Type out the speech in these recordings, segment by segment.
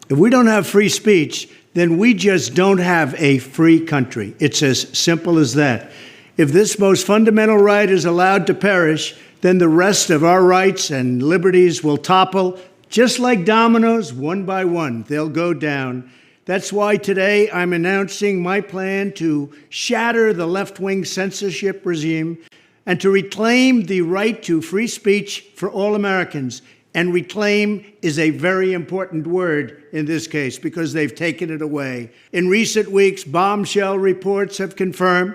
If we don't have free speech, then we just don't have a free country. It's as simple as that. If this most fundamental right is allowed to perish, then the rest of our rights and liberties will topple, just like dominoes, one by one. They'll go down. That's why today I'm announcing my plan to shatter the left-wing censorship regime and to reclaim the right to free speech for all Americans. And reclaim is a very important word in this case because they've taken it away. In recent weeks, bombshell reports have confirmed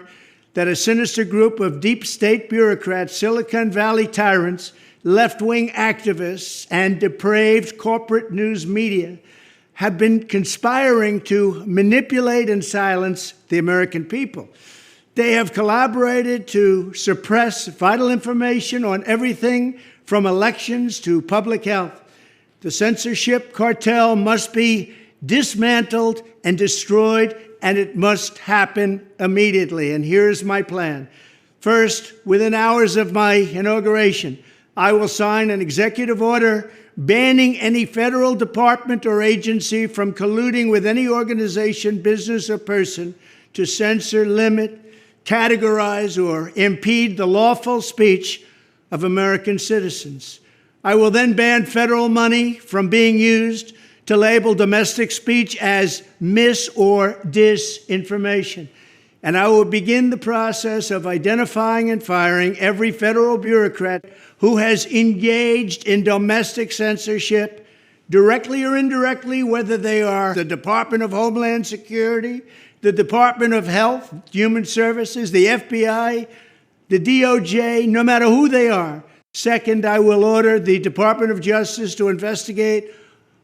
that a sinister group of deep state bureaucrats, Silicon Valley tyrants, left-wing activists, and depraved corporate news media have been conspiring to manipulate and silence the American people. They have collaborated to suppress vital information on everything from elections to public health. The censorship cartel must be dismantled and destroyed, and it must happen immediately. And here's my plan. First, within hours of my inauguration, I will sign an executive order banning any federal department or agency from colluding with any organization, business, or person to censor, limit, categorize, or impede the lawful speech of American citizens. I will then ban federal money from being used to label domestic speech as mis- or disinformation. And I will begin the process of identifying and firing every federal bureaucrat who has engaged in domestic censorship, directly or indirectly, whether they are the Department of Homeland Security, the Department of Health, Human Services, the FBI, the DOJ, no matter who they are. Second, I will order the Department of Justice to investigate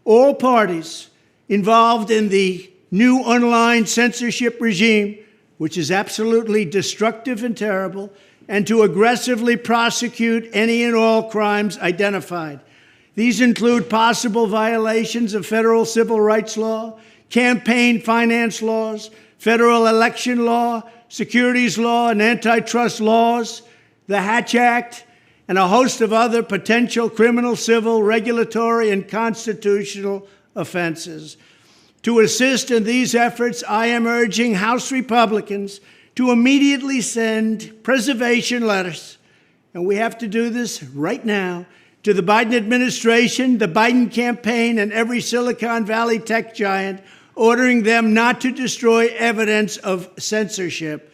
all parties involved in the new online censorship regime, which is absolutely destructive and terrible, and to aggressively prosecute any and all crimes identified. These include possible violations of federal civil rights law, campaign finance laws, federal election law, securities law, and antitrust laws, the Hatch Act, and a host of other potential criminal, civil, regulatory, and constitutional offenses. To assist in these efforts, I am urging House Republicans to immediately send preservation letters, and we have to do this right now, to the Biden administration, the Biden campaign, and every Silicon Valley tech giant, ordering them not to destroy evidence of censorship.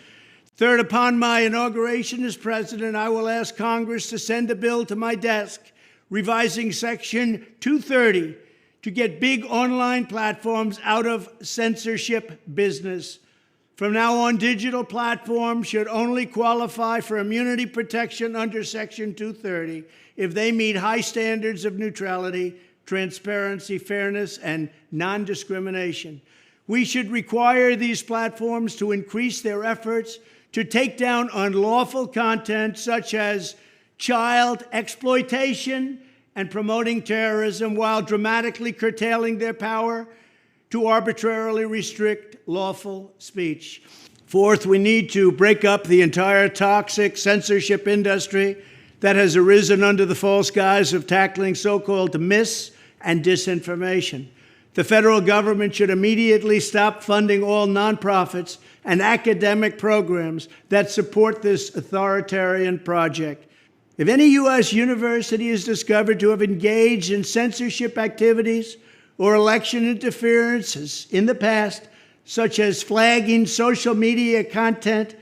Third, upon my inauguration as president, I will ask Congress to send a bill to my desk revising Section 230 to get big online platforms out of censorship business. From now on, digital platforms should only qualify for immunity protection under Section 230 if they meet high standards of neutrality, transparency, fairness, and non-discrimination. We should require these platforms to increase their efforts to take down unlawful content such as child exploitation and promoting terrorism, while dramatically curtailing their power to arbitrarily restrict lawful speech. Fourth, we need to break up the entire toxic censorship industry that has arisen under the false guise of tackling so-called mis- and disinformation. The federal government should immediately stop funding all nonprofits and academic programs that support this authoritarian project. If any U.S. university is discovered to have engaged in censorship activities or election interferences in the past, such as flagging social media content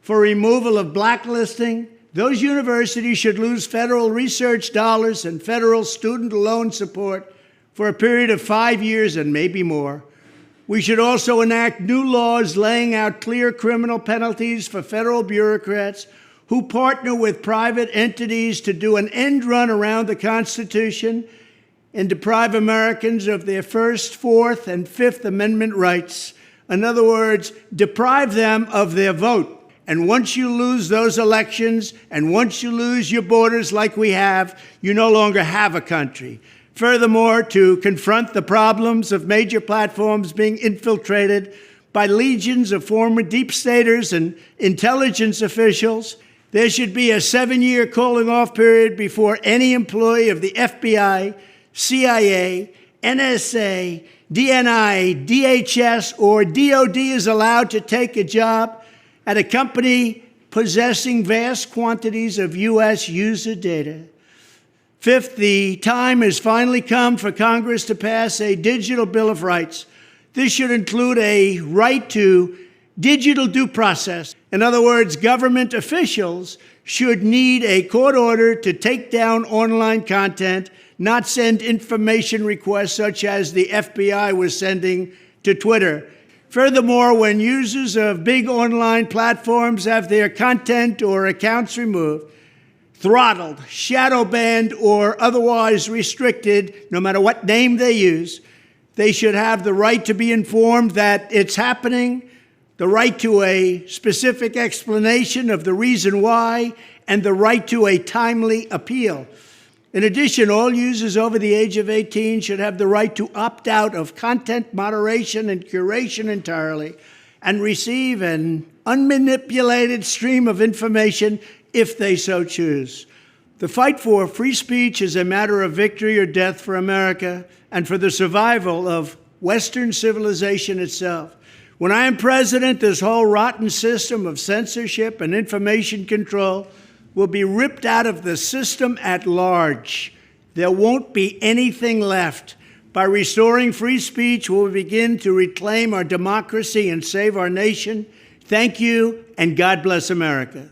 for removal of blacklisting, those universities should lose federal research dollars and federal student loan support for a period of 5 years and maybe more. We should also enact new laws laying out clear criminal penalties for federal bureaucrats who partner with private entities to do an end run around the Constitution and deprive Americans of their First, Fourth, and Fifth Amendment rights. In other words, deprive them of their vote. And once you lose those elections, and once you lose your borders like we have, you no longer have a country. Furthermore, to confront the problems of major platforms being infiltrated by legions of former deep staters and intelligence officials, there should be a 7-year cooling-off period before any employee of the FBI, CIA, NSA, DNI, DHS, or DOD is allowed to take a job at a company possessing vast quantities of U.S. user data. Fifth, the time has finally come for Congress to pass a digital Bill of Rights. This should include a right to digital due process. In other words, government officials should need a court order to take down online content, not send information requests such as the FBI was sending to Twitter. Furthermore, when users of big online platforms have their content or accounts removed, throttled, shadow banned, or otherwise restricted, no matter what name they use, they should have the right to be informed that it's happening, the right to a specific explanation of the reason why, and the right to a timely appeal. In addition, all users over the age of 18 should have the right to opt out of content moderation and curation entirely and receive an unmanipulated stream of information if they so choose. The fight for free speech is a matter of victory or death for America and for the survival of Western civilization itself. When I am president, this whole rotten system of censorship and information control will be ripped out of the system at large. There won't be anything left. By restoring free speech, we'll begin to reclaim our democracy and save our nation. Thank you, and God bless America.